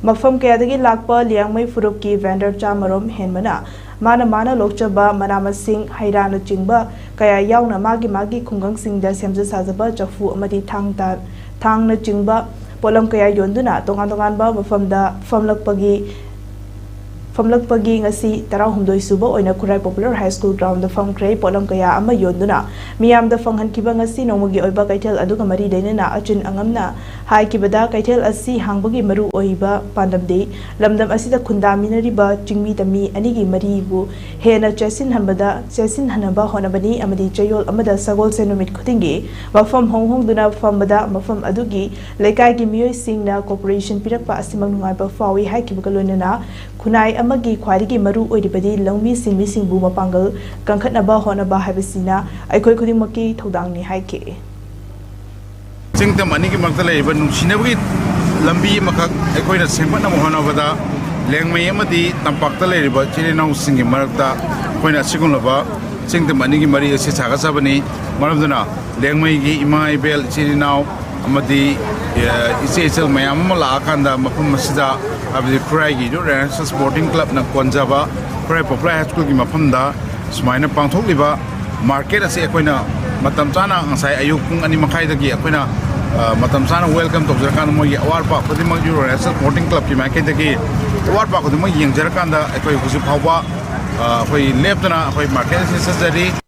मफम कयादगी लाकपा लियांगमई फुरुप की वेंडर चामरोम हेनमना माना लोकचबा मनामसिंग हैरान चिंबा कया यावना मागी खुंगंग सिंगदा सेमजा साजबा चफू अमदी थांगना चिंबा पोलम कया योंदुना तोंगान मफमदा फमलकपगी ngasi 12 suba oina Khurai Popular High School ground famkhre polam kaya ama yonduna miyam da fanghankiba ngasi nomugi oiba kaithel aduga mari dainana achin angamna haikibada kaithel asi hangbagi maru oiba pandamde lamdam asida khundamina riba chingmi tami anigi mari bu hena chesin hanaba honabani amadi chayol amada sagol senumit khutingi mafam honghongduna famada mafam adugi lekai gi miyoi singna corporation pirakpa asimang nungai ba fawi haikiba loinana khunai amagi khwari maru oiribadi longmi singbu mapangal kangkhatnaba honaba habisina aikoi khudimaki thodangni haike singtam ani ki makta leiba nungsinabgi lambi makak aikoina sengpatna honabada lengmei amadi tampakta leiba chirinau singi marakta koina sigunlaba singtam ani ki mari ase chaga sabani maramduna lengmei gi ima ibel chirinau amadi ise mayam la akanda mafum masida abdi Khurai gi Enhancement Sporting Club na konjaba Khurai Popular High School gi mafamda sumaina pangthokliba market ase akoina matam chana ngasai ayuk pung ani makhai dagi akoina matam chana welcome to jarakan mo gi awar pa khudimang Enhancement Sporting Club ki market dagi awar pa khudimang yeng jarakanda akoi husi phawba akoi leptana akoi market ase sajari